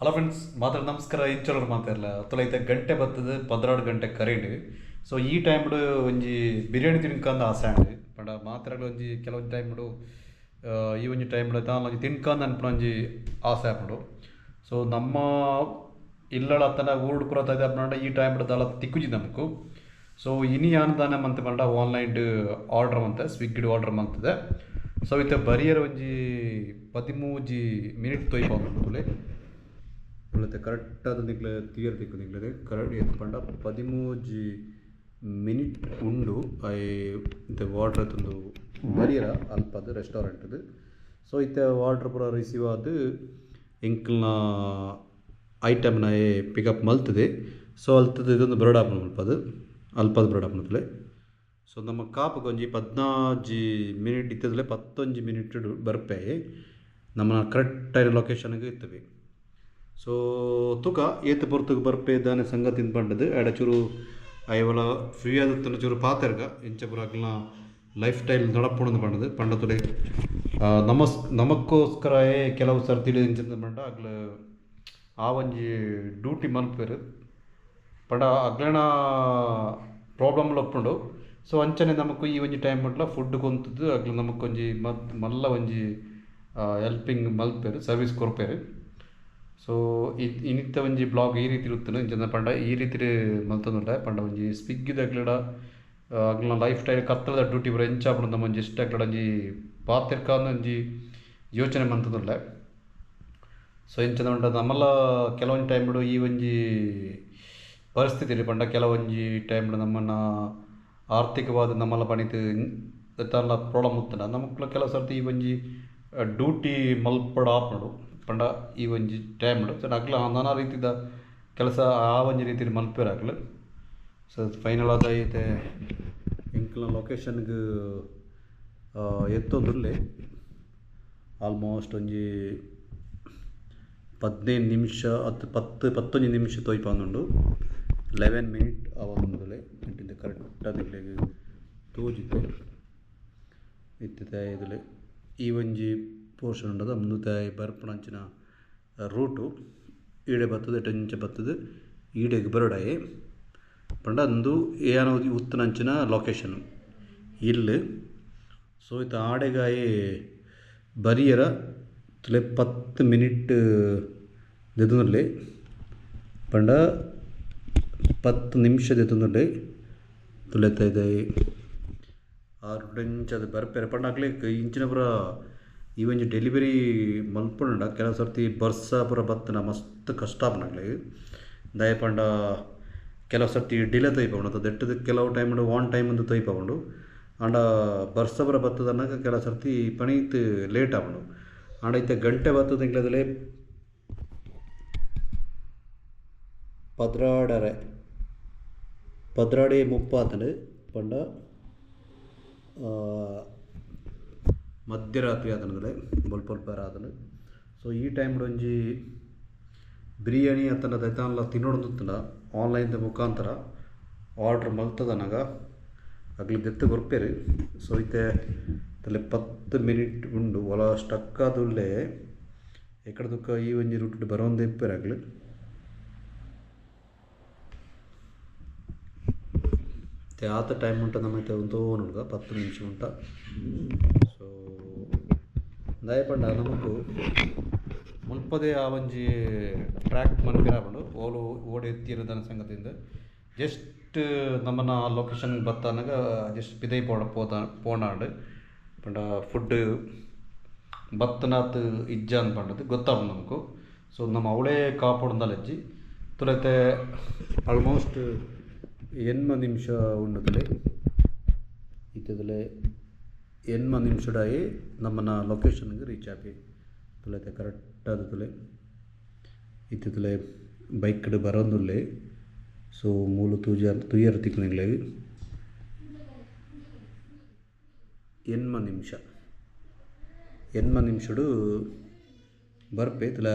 Hello friends ಮಾತಾಡ ನಮಸ್ಕಾರ ಇಂಚೋಳರು ಮಾತಾಡಲ್ಲ ತೊಲೈತೆ ಗಂಟೆ ಬರ್ತದೆ 12 ಗಂಟೆ ಕರೆಂಟ್. ಸೊ ಈ ಟೈಮ್ಡು ಒಂಜಿ ಬಿರಿಯಾನಿ ತಿನ್ಕಂದು ಆಸೆ ಆಂಡ್ ಪಂಡ ಮಾತಾಡಲು ಒಂಜಿ ಕೆಲವೊಂದು ಟೈಮ್ಡು ಈ ಒಂಜಿ ಟೈಮ್ಡು ತಾನು ಒಂಜಿ ತಿನ್ಕಂದು ಅನ್ಪುನ ಒಂಜಿ ಆಸೆ ಆಪುಂಡು. ಸೊ ನಮ್ಮ ಇಲ್ಲಳ ತನ ಊರ್ಡ್ ಪುರ ತೈದ ಈ ಟೈಮ್ಡು ದಾಲ ತಿಕ್ಕುಜಿ ನಮಕು. ಸೊ ಇನಿ ಯಾನ್ದಾನೆ ಮಂತ್ ಪಂಡ ಆನ್ಲೈನ್ ಆರ್ಡರ್ ಮಂತೆ ಸ್ವಿಗ್ಗಿಡ್ ಆರ್ಡರ್ ಮಂತದೆ. ಸೊ ಇತ್ತೆ ಬರಿಯರ್ ಒಂಜಿ 13 ಮಿನಿಟ್ ತೊಯ್ಪಂದು ಉಳ್ಳತೆ ಕರೆಕ್ಟಾದ ನಿಕ್ಲೆ ಕ್ಲಿಯರ್ ತಿಕ್ಕು ನಿಕ್ಲೆ ಕರೆಕ್ಟ್ ಏನು ಪಂಡ 13 ಮಿನಿಟ್ ಉಂಡು ಐ ಇತ್ತೆ ವಾರ್ಡ್ರ್ ತಂದು ಬರಿಯರ ಅಲ್ಪದ ರೆಸ್ಟೋರೆಂಟ್ದು. ಸೊ ಇತ್ತೆ ವಾರ್ಡ್ರ್ ಪೂರ ರಿಸೀವ್ ಆದು ಎಂಕ್ಲ್ನ ಐಟಮ್ನ ಪಿಕಪ್ ಮಲ್ತದೆ. ಸೊ ಅಲ್ತದ ಇದೊಂದು ಬ್ರೆಡ್ ಆಪುನ ಮಲ್ಪದು ಅಲ್ಪದ ಬ್ರೆಡ್ ಆಪುನತ್ಲೆ. ಸೊ ನಮ್ಮ ಕಾಪು ಒಂಜಿ 14 ಮಿನಿಟ್ ಇತ್ತದಲೆ 11 ಮಿನಿಟ್ ಬರ್ಪೆ ನಮ್ಮ ಕರೆಕ್ಟಾಗಿ ಲೊಕೇಶನ್ಗೆ ಇರ್ತವೆ. ಸೊ ತುಕ ಏತ್ ಪೊರ್ತುಗೆ ಬರ್ಪೆ ದಾನೆ ಸಂಗತಿ ಪಂಡದು ಆಡ ಚೂರು ಐವಲ ಫ್ರೀ ಆದತ್ತನ ಚೂರು ಪಾತೆರ್ಗ ಇಂಚ ಪೂರ ಅಗ್ಲ ಲೈಫ್ ಸ್ಟೈಲ್ ನಡಪುಣದು ಪಂಡದು ಪಂಡತುಲೆ ನಮಕ್ಕೋಸ್ಕರ ಕೆಲವು ಸರ್ತಿ ಇಂಚ ಪಂಡ ಅಗ್ಲ ಆ ಒಂಜಿ ಡ್ಯೂಟಿ ಮಲ್ಪೇರು ಪಂಡ ಅಗ್ಲನ ಪ್ರಾಬ್ಲಮ್ ಒಪ್ಪುಂಡು. ಸೊ ಅಂಚನೆ ನಮಕ್ ಈ ಒಂಜಿ ಟೈಮ್ ಮಟ್ಲ ಫುಡ್ ಕೊಂತದ್ದು ಅಗ್ಲ ನಮಕೊಂಜಿ ಮಲ್ಲ ಒಂಜಿ ಹೆಲ್ಪಿಂಗ್ ಮಲ್ಪೇರು ಸರ್ವಿಸ್ ಕೊರ್ಪೇರು. ಸೊ ಇನ್ನಿತ್ತ ಒಂಜಿ ಬ್ಲಾಗ್ ಈ ರೀತಿ ಇರುತ್ತನೆ ಇಂಚ ಪಂಡ ಈ ರೀತಿ ಮಲ್ತೊಂದುಂಡ ಪಂಡ ಒಂಜಿ ಸ್ವಿಗ್ಗಿದ ಅಗ್ಲಡ ಅಗ್ಲ ಲೈಫ್ ಸ್ಟೈಲ್ ಕತ್ತಲದ ಡ್ಯೂಟಿ ಪೂರ ಎಂಚಾಪುಂಡು ನಮ್ಮ ಒಂಜಿ ಇಷ್ಟ ಅಗ್ಲಡ ಒಂಜಿ ಪಾತೆರ್ಕಾಂದು ಒಂಜಿ ಯೋಚನೆ ಮಂತದುಂಡ. ಸೊ ಇಂಚದ ಉಂಡ ನಮ್ಮಲ್ಲ ಕೆಲವೊಂದು ಟೈಮ್ಡು ಈ ಒಂಜಿ ಪರಿಸ್ಥಿತಿ ಪಂಡ ಕೆಲವೊಂಜಿ ಟೈಮ್ಡು ನಮ್ಮನ್ನು ಆರ್ಥಿಕವಾದ ನಮ್ಮಲ್ಲ ಪಣಿತು ತಲ್ಲ ಪ್ರಾಬ್ಲಮ್ ಉತ್ತನ ನಮಕ್ಲ ಕೆಲವು ಸರ್ತಿ ಈ ಒಂಜಿ ಡ್ಯೂಟಿ ಮಲ್ಪಡ ಆಪುಂಡು ಪಂಡ ಈ ಒಂಜಿ ಟೈಮ್ಡು. ಸೊ ಅಗ್ಲ ನಾನಾ ರೀತಿದ ಕೆಲಸ ಆ ಒಂಜಿ ರೀತಿ ಮಲ್ಪೇರಾಗ್ಲು. ಸೊ ಫೈನಲ್ ಆದ ಐತೆ ಎಂಕ್ಲ ಲೊಕೇಶನ್ಗೆ ಎತ್ತೊಂದುಲ್ಲೆ ಆಲ್ಮೋಸ್ಟ್ ಒಂಜಿ 15 ನಿಮಿಷ 11 ನಿಮಿಷ ತೊಯ್ಪಂದುಂಡು 11 ಮಿನಿಟ್ ಆವೊಂದುಲೆ ಇಂಟಿಂದ ಕರೆಕ್ಟಾದ ಇಲ್ಲೆಗ್ ತೋಜಿತ್ತೆ ಇತ್ತಿದೆ ಇದುಲೆ ಈ ಒಂಜಿ ಪೋರ್ಷನ್ ಉಂಡದ ಮುಂದುತಾಯಿ ಬರ್ಪುನಂಚಿನ ರೂಟು ಈಡೆ ಬರ್ತದೆ ಟೆಂಚ ಬರ್ತದೆ ಈಡೆಗೆ ಬರಡಾಯಿ ಪಂಡ ಅಂದು ಏನೋ ಉತ್ತನಂಚಿನ ಲೊಕೇಶನ್ ಇಲ್ಲಿ. ಸೊ ಇದು ಆಡೆಗಾಯಿ ಬರಿಯರ ತುಲೆ 10 ಮಿನಿಟ್ ದೆದುನಲ್ಲಿ ಪಂಡ 10 ನಿಮಿಷ ದೆದುನಲ್ಲಿ ತುಲೆತ ಇದೆ 6 ಇಂಚದ ಬರ್ಪೇರೆ ಪಂಡ ಆಗ್ಲಿಕ್ಕೆ ಇಂಚಿನ ಪುರ ಈ ಒಂಜಿ ಡೆಲಿವರಿ ಮಲ್ಪುಂಡ ಕೆಲವು ಸರ್ತಿ ಬರ್ಸ ಪೂರ ಬತ್ತನ ಮಸ್ತ್ ಕಷ್ಟ ಆಪುನಾಗ್ಲಿ ದಯ ಪಂಡ ಕೆಲವು ಸರ್ತಿ ಡಿಲೇ ತೊಯ್ಪುಂಡು ಅಥವಾ ದೆಟ್ಟದ ಕೆಲವು ಟೈಮ್ ಆನ್ ಟೈಮ್ ಒಂದು ತೊಯ್ಪುಂಡು ಆಂಡ ಬರ್ಸ ಪೂರ ಬತ್ತದನ್ನಾಗ ಕೆಲವು ಸರ್ತಿ ಪಣೀತ್ ಲೇಟ್ ಆಪುಂಡು ಆಂಡ ಇತ್ತೆ ಗಂಟೆ ಬತ್ತದ ಇಂಗ್ಲದಲ್ಲೇ ಪದ್ರಾಡೆ ಮುಪ್ಪಾತನು ಪಂಡ ಮಧ್ಯರಾತ್ರಿ ಆತನದಲ್ಲೇ ಬೊಲ್ಪೊಲ್ಪಾರ ಆತನು. ಸೊ ಈ ಟೈಮ್ಡು ಒಂಜಿ ಬಿರಿಯಾನಿ ಅತನ ದೈತಾನಲ ತಿನ್ನೋಡುತ್ತಲ್ಲ ಆನ್ಲೈನ್ದ ಮುಖಾಂತರ ಆರ್ಡ್ರ್ ಮಲ್ತದನಾಗ ಅಗ್ಲಿ ದೆತ್ತು ಬರ್ಪೇರು. ಸೊ ಇತ್ತೆ ತಲೆ 10 ಮಿನಿಟ್ ಉಂಡು ಒಲ ಸ್ಟಕ್ ಆದುಲ್ಲೇ ಎಕಡೆ ದುಃಖ ಈ ಒಂಜಿ ರೂಟ್ ಬರೋಂದು ಇಪ್ಪೇರು ಆಗ್ಲಿ. ಆತ ಟೈಮ್ ಉಂಟ ನಮ್ಮೈತೆ ಒಂದು ಉಂಟು 10 ನಿಮಿಷ ಉಂಟ. ಸೊ ದಯಪಂಡ ನಮಕು ಮುಲ್ಪದೇ ಆ ಒಂಜಿ ಟ್ರ್ಯಾಕ್ ಮನ್ಪಿರಾಪುಂಡು ಓಲು ಓಡಿ ಎತ್ತಿರೋದನ್ನ ಸಂಗತಿಯಿಂದ ಜಸ್ಟ್ ನಮ್ಮನ್ನ ಲೊಕೇಶನ್ಗೆ ಬತ್ತಾನಾಗ ಜಸ್ಟ್ ಪಿದೈ ಪೋನಾಡು ಪಂಡ ಫುಡ್ ಬತ್ತನಾತ್ ಇಜ್ಜ ಅಂತ ಪಂಡದು ಗೊತ್ತಾಪುಂಡು ನಮಕು. ಸೊ ನಮ್ಮ ಅವಳೇ ಕಾಪಾಡುಂದಲಜ್ಜಿ ತುಲತೆ ಆಲ್ಮೋಸ್ಟ್ 8 ನಿಮಿಷ ಉಂಡದಲೆ ಇತ್ತದಲೆ 8 ನಿಮಿಷಡಾಯಿ ನಮ್ಮನ್ನ ಲೊಕೇಶನ್ಗೆ ರೀಚ್ ಆಪಿ ತುಲತೆ ಕರೆಕ್ಟಾದ ತುಲೆ ಇತ್ತದಲೆ ಬೈಕ್ಡ್ ಬರೋಂದುಲ್ಲೆ. ಸೊ ಮೂಲು ತುಯ್ಯರ ತಿಕ್ಕನಿಗ್ಲೆ 8 ನಿಮಿಷಡು ಬರ್ಪೆ ತುಲೆ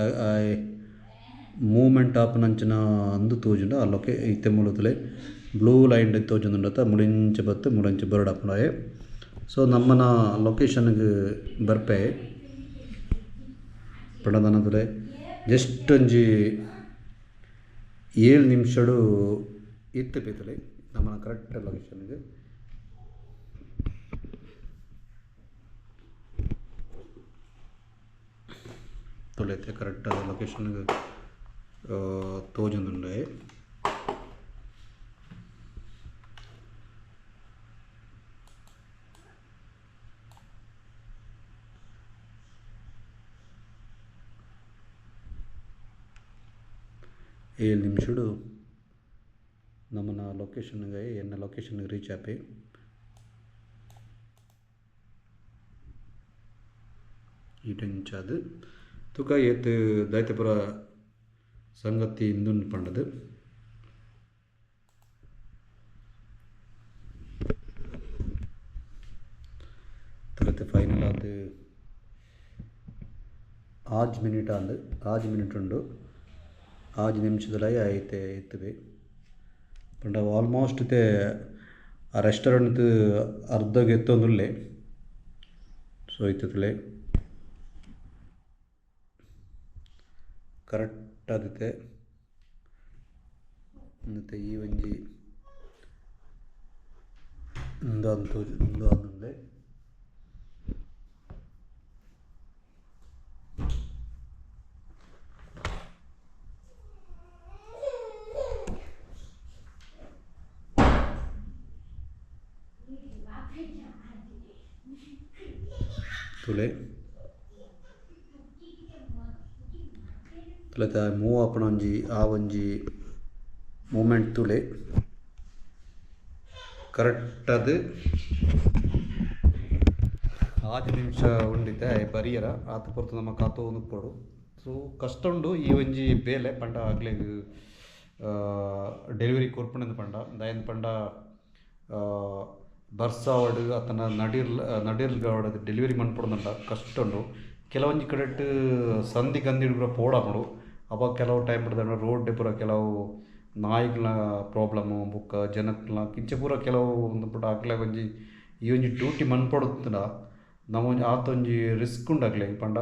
ಮೂಮೆಂಟ್ ಆಪುನಂಚಿನ ಅಂದು ತೋಜುಂಡ ಆ ಇತ್ತೆ ಮೂಲತಲೆ ಬ್ಲೂ ಲೈನ್ ತೋಜುಂದುಂಡತ ಮುಡಿಂಚ ಬತ್ತು ಮುಡಿಂಚ ಬರಡ್ ಆಪುಂಡಾಯೆ. ಸೊ ನಮ್ಮನ ಲೊಕೇಶನ್ಗೆ ಬರ್ಪೆ ಪಂಡದನದುಲೆ ಜಸ್ಟ್ ಒಂಜಿ 7 ನಿಮಿಷಡು ಇತ್ತು ಬೇತಲೆ ನಮ್ಮ ಕರೆಕ್ಟ್ ಲೊಕೇಶನ್ಗೆ ತೊಳೆತೆ ಕರೆಕ್ಟ್ ಲೊಕೇಶನ್ಗೆ ತೋಜೊಂದುಂಡೆ. ಏಳು ನಿಮಿಷಡು ನಮ್ಮನ್ನ ಲೊಕೇಶನ್ಗೆ ಎನ್ನ ಲೊಕೇಶನ್ಗೆ ರೀಚ್ ಆಪಿ ಈಟಂಚಾದು ತುಕ ಏತ್ ದೈತಪುರ ಸಂಗತಿ ಇಂದುಂಡು ಪಂಡದು ತರತೆ ಫೈನಲ್ ಅದು 8 ಮಿನಿಟ್ ಅಂದು 8 ಮಿನಿಟ್ ಉಂಡು 8 ನಿಮಿಷದಲ್ಲಿ ಐತೆ ಇತ್ತು ಪಂಡ ಆಲ್ಮೋಸ್ಟ್ ಇತ್ತೆ ಆ ರೆಸ್ಟೋರೆಂಟ್ ಅರ್ಧಗೆ ಎತ್ತೊಂದುಲ್ಲೆ ಸೊ ಇತ್ತಲೆ ಕರೆಕ್ಟ್ ಆದಿತ್ತೆ ಮತ್ತು ಈ ಒಂಜಿ ಅಂದುಂಡೆ ತುಲೆ ತುಲೆತ ಮೂವ್ ಆಪಣ ಒಂಜಿ ಆ ಒಂಜಿ ಮೂಮೆಂಟ್ ತುಲೆ ಕರೆಕ್ಟ್ ಅದು 8 ನಿಮಿಷ ಉಂಡಿತ್ತೆ ಬರಿಯರ ಆತ ಪೊರ್ತು ನಮ್ಮ ಕಾತು ಉನುಪ್ಪೋಡು. ಸೊ ಕಷ್ಟ ಉಂಡು ಈ ಒಂಜಿ ಬೇಲೆ ಪಂಡ ಆಗ್ಲೇ ಡೆಲಿವರಿ ಕೊರ್ಪುಂಡು ಪಂಡ ದಯನ್ ಪಂಡ ಬರ್ಸಾವಡು ಅತನ ನಡಿರ್ಲ್ಗಾವಡ ಡೆಲಿವರಿ ಮನ್ಪೊಡುಂಡ ಕಷ್ಟ ಉಂಡು. ಕೆಲವೊಂಜಿ ಕಡೆಟ್ ಸಂಧಿ ಗಂದಿಡು ಪೂರ ಪೋಡಾಪುಂಡು ಅವಾಗ ಕೆಲವು ಟೈಮ್ ಹಿಡ್ದ ರೋಡ್ ಪೂರ ಕೆಲವು ನಾಯಿಗಳ ಪ್ರಾಬ್ಲಮ್ಮು ಬುಕ್ಕ ಜನಕ್ಲ ಕಿಂಚ ಪೂರ ಕೆಲವು ಒಂದು ಪುಟ ಆಗ್ಲೇ ಒಂಜಿ ಈ ಒಂಜಿ ಡ್ಯೂಟಿ ಮನ್ಪೊಡುತ್ತುಂಡ ನಮ್ಮೊಂಜಿ ಆತೊಂಜಿ ರಿಸ್ಕ್ ಉಂಡಾಗ್ಲೇ ಪಂಡ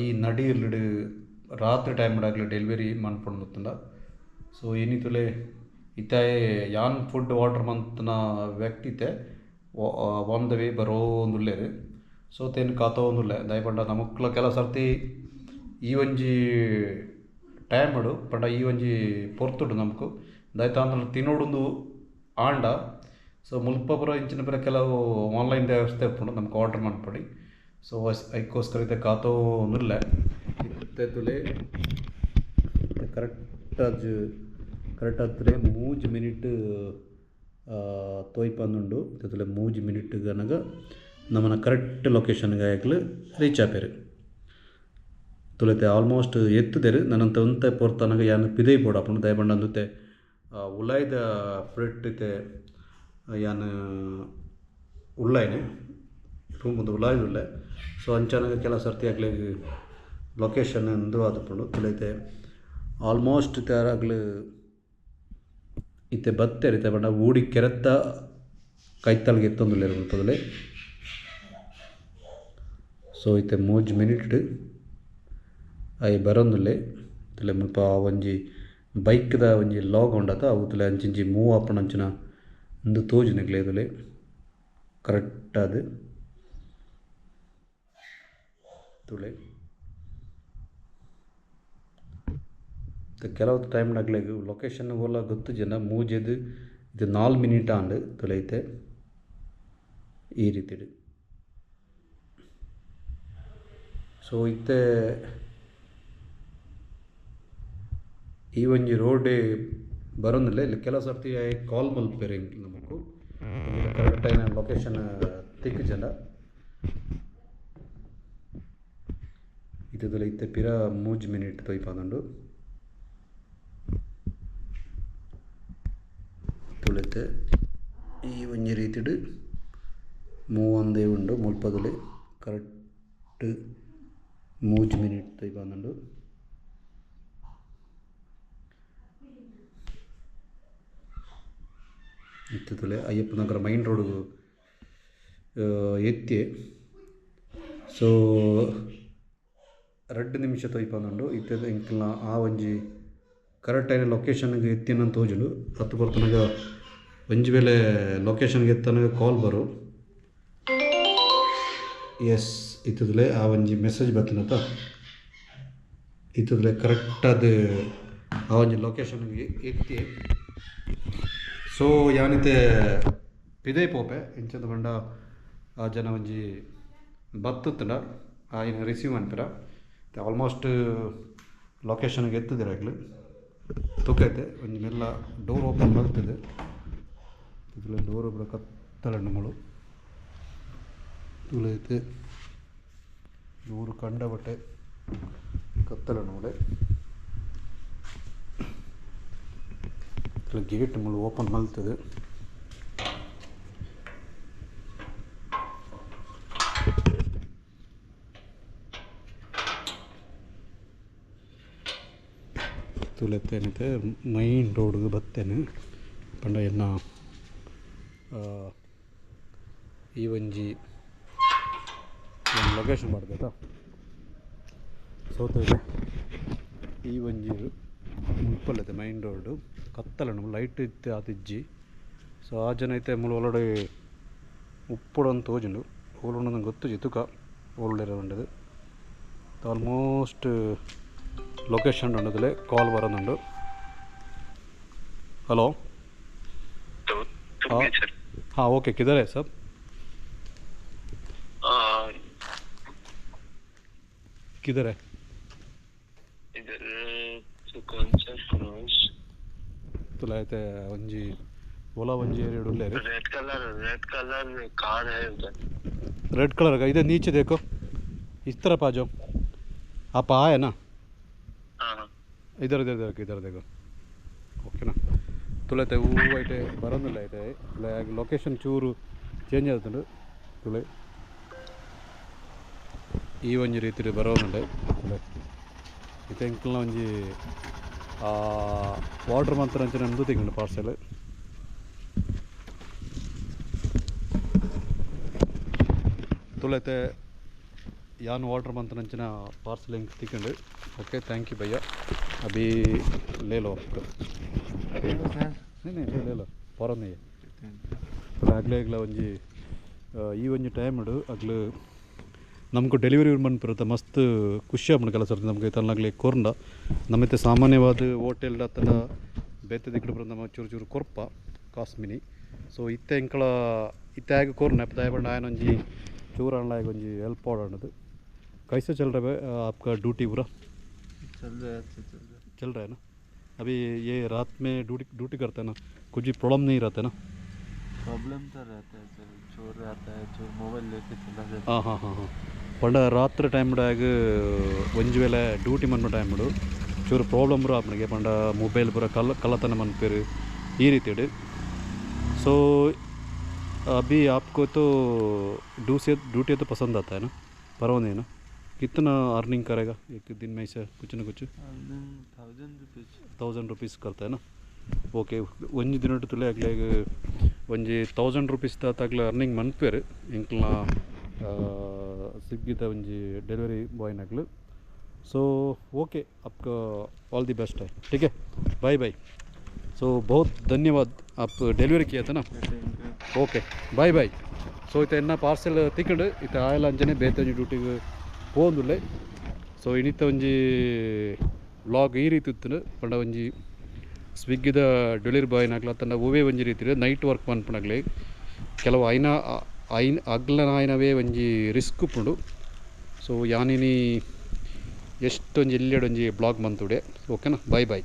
ಈ ನಡಿರ್ಲಿಡ್ ರಾತ್ರಿ ಟೈಮ್ ಆಗ್ಲೇ ಡೆಲಿವರಿ ಮನ್ಪೊಡುತ್ತುಂಡ. ಸೊ ಏನಿತ್ತುಲೆ ಇತ್ತಾಯೆ ಯಾನ್ ಫುಡ್ ಆರ್ಡರ್ ಮಂತನ ವ್ಯಕ್ತಿ ಇತ್ತೆ ಆನ್ ದ ವೇ ಬರೋಂದುಲ್ಲೇರು. ಸೊ ತೇನು ಕಾತೋಂದುಲ್ಲೆ ದಯಪಂಡ ನಮಕ್ಲ ಕೆಲವು ಸರ್ತಿ ಈ ಒಂಜಿ ಟೈಮ್ಡು ಪಂಡ ಈ ಒಂಜಿ ಪೊರ್ತುಡು ನಮಕು ದಯತ ಅಂದ್ರೆ ತಿನ್ನೋಡೊಂದು ಆಂಡ. ಸೊ ಮುಲ್ಪ ಪುರ ಇಂಚಿನ ಪುರ ಕೆಲವು ಆನ್ಲೈನ್ ವ್ಯವಸ್ಥೆ ಉಪ್ಪುಂಡು ನಮ್ಗೆ ಆರ್ಡರ್ ಮನ್ಪೊಡಿ. ಸೊ ಅದಕ್ಕೋಸ್ಕರ ಇತ್ತೆ ಕಾತೋಂದುಲ್ಲೆ ಇತ್ತೆತ್ತುಲೆ ಕರೆಕ್ಟ್ ಆತುಲೆ 3 ಮಿನಿಟ್ ತೋಯ್ಪಂದುಂಡು ಇತ್ತೆತ್ತುಲೆ 3 ಮಿನಿಟ್ ಗನಗ ನಮ್ಮನ್ನ ಕರೆಕ್ಟ್ ಲೊಕೇಶನ್ಗೆ ಆಯ್ಕಲು ರೀಚ್ ಆಪೇರು ತುಲೆತೆ ಆಲ್ಮೋಸ್ಟ್ ಎತ್ತುದೇರು ನನ್ನಂತ ಉಂತ ಪೊರ್ತನಗ ಯಾನು ಪಿದೈ ಪೋಡಾಪುಂಡು ದಯಪಂಡ ಅಂದುತ್ತೆ ಉಲಾಯ್ದ ಫ್ರೆಟ್ ಇತ್ತೆ ಯಾನು ಉಳ್ಳಾಯ್ನೆ ರೂಮ್ ಒಂದು ಉಲಾಯ್ದು ಉಳ್ಳೆ. ಸೊ ಅಂಚನಾಗ ಕೆಲ ಸರ್ತಿ ಆಗ್ಲೇ ಲೊಕೇಶನ್ ಎಂದು ಆದುಪುಂಡು ತುಲೈತೆ ಆಲ್ಮೋಸ್ಟ್ ತಯಾರಾಗ್ಲು ಇತ್ತೆ ಬತ್ತೇರು ಇತ್ತೆ ಪಂಡ ಊಡಿ ಕೆರೆತ್ತ ಕೈತಲ್ಗೆ ಎತ್ತೊಂದುಲ್ಲೇರು ಮುಲ್ಪದಲೆ. ಸೊ ಇತ್ತೆ 3 ಮಿನಿಟ್ ಅವು ಬರೋಂದುಲ್ಲೆ ತುಲೆ ಮುಲ್ಪ ಒಂಜಿ ಬೈಕ್ದ ಒಂಜಿ ಲಾಗ್ ಉಂಡತ ಅವು ತುಲೆ ಅಂಚಿಂಚಿ ಮೂವ್ ಆಪುಂಡು ಅಂಚಿನ ಒಂದು ತೋಜುನಿಗ್ಲೆ ತುಲೆ ಕರೆಕ್ಟ್ ಅದು ತುಳೆ ಕೆಲವು ಟೈಮ್ನಾಗ್ಲೇ ಲೊಕೇಶನ್ ಹೋಲ ಗೊತ್ತು ಜನ ಮೂಜೆದು ಇದು 4 ಮಿನಿಟ್ ಆಂಡು ತುಲೈತೆ ಈ ರೀತಿಡು. ಸೊ ಇತ್ತೆ ಈ ಒಂಜಿ ರೋಡೇ ಬರೋಂದಿಲ್ಲ ಇಲ್ಲಿ ಕೆಲವು ಸರ್ತಿ ಕಾಲ್ ಮಲ್ಪೇರು ನಮಕು ಕರೆಕ್ಟ್ ಆಗಿ ಲೊಕೇಶನ್ ತಿಕ್ಕು ಜನ ಇತ್ತದಲ್ಲ ಇತ್ತೆ ಪಿರ 3 ಮಿನಿಟ್ ತೊಯ್ಪಾಂದುಂಡು ತುಳಿತೆ ಈ ಒಂಜಿ ರೀತಿಡು ಮೂವೊಂದೇ ಉಂಡು ಮುಲ್ಪದಲ್ಲಿ ಕರೆಕ್ಟ್ 3 ಮಿನಿಟ್ ತೊಯ್ಪಾಂದುಂಡು. ಇತ್ತದಲೆ ಅಯ್ಯಪ್ಪ ನಗರ ಮೈನ್ ರೋಡ್ ಎತ್ತಿ. ಸೊ 2 ನಿಮಿಷ ತೊಯ್ಪಂದುಂಡು ಇತ್ತೆ ಇಂಕ್ಲ ಆ ಒಂಜಿ ಕರೆಕ್ಟ್ ಆಯ್ನ ಲೊಕೇಶನ್ಗೆ ಎತ್ತಿನ ತೋಜುಂಡು ಹತ್ತು ಬರ್ತನಾಗ ಒಂಜಿ ವೇಳೆ ಲೊಕೇಶನ್ಗೆ ಎತ್ತನಾಗ ಕಾಲ್ ಬರು ಎಸ್ ಇತ್ತದಲೇ ಆ ಒಂಜಿ ಮೆಸೇಜ್ ಬರ್ತನತ್ತ ಇತ್ತದಲೇ ಕರೆಕ್ಟ್ ಅದು ಆ ಒಂಜಿ ಲೊಕೇಶನ್ಗೆ ಎತ್ತಿ ಸೊ ಯಾನಿತೆ ಪಿದೈ ಪೋಪೆ ಇಂಚದ ಬಂಡ ಆ ಜನ ಒಂಜಿ ಬತ್ತುತ್ತಂಡ ಆಯ್ನ ರಿಸೀವ್ ಅನ್ಪೆರ ಆಲ್ಮೋಸ್ಟ್ ಲೊಕೇಶನ್ಗೆ ಎತ್ತದಿರಾಗ್ಲು ತುಕೈತೆ ಒಂಜಿ ಮೆಲ್ಲ ಡೋರ್ ಓಪನ್ ಮಾಡ್ತದೆ ಇದ್ರಲ್ಲಿ ಡೋರ್ ಒಬ್ಬರ ಕತ್ತಲಣ್ಣಗಳು ತುಳೈತೆ ಡೋರು ಕಂಡ ಬಟ್ಟೆ ಕತ್ತಲಣ್ಣಗಳೇ ಗೇಟ್ നമ്മൾ ಓಪನ್ ಮಾಡ್ತದೆ ತುಲೆತ್ತೇನಿದೆ ಮೈನ್ ರೋಡ್ಗೆ ಬತ್ತೇನೆ ಪಂಡ ಎನ್ನ ಈ ಒಂಜಿ ಲೊಕೇಶನ್ ಮಾಡ್ತೈತಾ ಸೋತದೆ ಈ ಒಂಜಿ ಮುಪ್ಪಲ್ಲೈತೆ ಮೈನ್ ರೋಡು ಕತ್ತಲಣ್ಣು ಲೈಟ್ ಇತ್ತೆ ಆತಿಜ್ಜಿ ಸೊ ಆ ಜನ ಐತೆ ಮುಳು ಒಳಗಡೆ ಉಪ್ಪುಡಂತ ತೋಜುಂಡು ಓಲು ನಂಗೆ ಗೊತ್ತು ಜಿತುಕ ಓಲ್ಡಿರೋದು ಆಲ್ಮೋಸ್ಟ್ ಲೊಕೇಶನ್ ಉಂಡದಲ್ಲೇ ಕಾಲ್ ಬರೋದುಂಡು ಹಲೋ हाँ ओके किधर है सब किधर है इधर तो कौन सा फ्रांस तो लाते वंजी ओला वंजी एरिया डुल्ले रेड कलर कार है उधर रेड कलर का इधर नीचे देखो इस तरफ आ जाओ आप आए ना हाँ इधर इधर देखो इधर देखो ओके ना ತುಳೈತೆ ಹೂ ಐತೆ ಬರೋದಿಲ್ಲ ಐತೆ ಲೊಕೇಶನ್ ಚೂರು ಚೇಂಜ್ ಆಗುತ್ತುಂಡು ತುಳೆ ಈ ಒಂಜಿ ರೀತಿ ಬರೋದುಂಡೆ ತುಳೆ ಇತ್ತೆ ಇಂಕ್ಲ ಒಂಜಿ ವಾಟ್ರ್ ಮಾತ್ರ ಅಂಚೆ ನಂದು ತಿಂಗಳು ಪಾರ್ಸೆಲ್ ತುಳೈತೆ ಯಾನ್ ವಾಟ್ರ್ ಮಂತ್ ನಂಚಿನ ಪಾರ್ಸೆಲ್ ಹಿಂಗೆ ತಿಕ್ಕೊಂಡು ಓಕೆ ಥ್ಯಾಂಕ್ ಯು ಭಯ್ಯ ಅಭಿ ಲೇ ಲೋ नहीं नहीं ले लो पर नहीं अगले अगला वंजी ಈ ಒಂಜಿ ಟೈಮ್ ಇಡು ಅಗ್ಲು ನಮಗೂ ಡೆಲಿವರಿ ಬಂದ್ಬಿರುತ್ತೆ ಮಸ್ತ್ ಖುಷಿ ಆಗ್ಬಿಡು ಕೆಲಸ ಇರ್ತದೆ ನಮಗೆ ತನ್ನಾಗಲಿ ಕೋರ್ಂಡ ನಮ್ಮತ್ತೆ ಸಾಮಾನ್ಯವಾದ ಹೋಟೆಲ್ ಹತ್ತಿರ ಬೇತೆ ದಿಕ್ಕಡು ಬರೋದು ನಮ್ಮ ಚೂರು ಚೂರು ಕೊರ್ಪ ಕಾಸ್ಮಿನಿ ಸೊ ಇತ್ತೆ ಇಂಕಳ ಇತ್ತೆ ಆಗ ಕೋರ್ನ ನೆಪ್ಪದಾಯ ಬಣ್ಣ ಆಯನ ಒಂಜಿ ಚೂರು ಅಣ್ಣ ಒಂಜಿ ಹೆಲ್ಪ್ ಮಾಡೋದು कैसे चल रहा है आपका ड्यूटी पूरा चल रहा है ना अभी ये रात में ड्यूटी करते हैं ना कुछ भी प्रॉब्लम नहीं रहता है ना प्रॉब्लम तो रहता है सर चोर आता है चोर मोबाइल लेके चला जाता हाँ हाँ हाँ हाँ पंड रात्रि टाइम ಒಂಜಿ ವೇಳೆ ಡ್ಯೂಟಿ ಮಣ್ಣು ಟೈಮ್ ಚೂರು ಪ್ರಾಬ್ಲಮ್ ಬರೋ आपनिಗೆ पंड ಮೊಬೈಲ್ ಪೂರ ಕಳ್ಳತನ ಮನ್ಪೇರು ಈ ರೀತಿ सो अभी आपको तो ड्यूटी तो पसंद आता है ना परवाने है ना कितना अर्निंग करेगा एक दिन में से कुछ ना कुछ 1000 रुपीज़ करता है ना ओके ಒಂಜಿ ದಿನ ತುಲೆ ಆಗಲೇ ಒಂಜಿ 1000 रुपीज़ ತಾಗಲ अर्निंग ಮನ್ಪೇರು ಇಂಕ್ಲ स्विग्गी ಒಂಜಿ डिलीवरी बॉय नगल सो ओके आपका ऑल दी बेस्ट है ठीक है बाय बाय सो बहुत धन्यवाद आप डिलीवरी किया था ना ओके बाय बाय सो इतना इन्ना पार्सल तिक्कंಡು इतना आयल अंजने बेते ड्यूटिಗೆ ಹೋಗುದಿಲ್ಲ ಸೊ ಇನ್ನಿತ್ತ ಒಂಜಿ ವ್ಲಾಗ್ ಈ ರೀತಿ ಇತ್ತು ಪಂಡ ಒಂಜಿ ಸ್ವಿಗ್ಗಿದ ಡೆಲಿವರಿ ಬಾಯ್ ನಾಗ್ಲ ತನ್ನ ಓವೇ ಒಂಜಿ ರೀತಿ ನೈಟ್ ವರ್ಕ್ ಮನ್ಪನಾಗ್ಲಿ ಕೆಲವು ಅಗ್ಲನ ಆಯ್ನವೇ ಒಂಜಿ ರಿಸ್ಕ್ ಉಪ್ಪುಂಡು ಸೊ ಯಾನಿನಿ ಎಷ್ಟೊಂಜಿ ಎಲ್ಲೆಡೊಂಜಿ ಬ್ಲಾಗ್ ಮಂತುಡೆ ಓಕೆನಾ ಬಾಯ್ ಬಾಯ್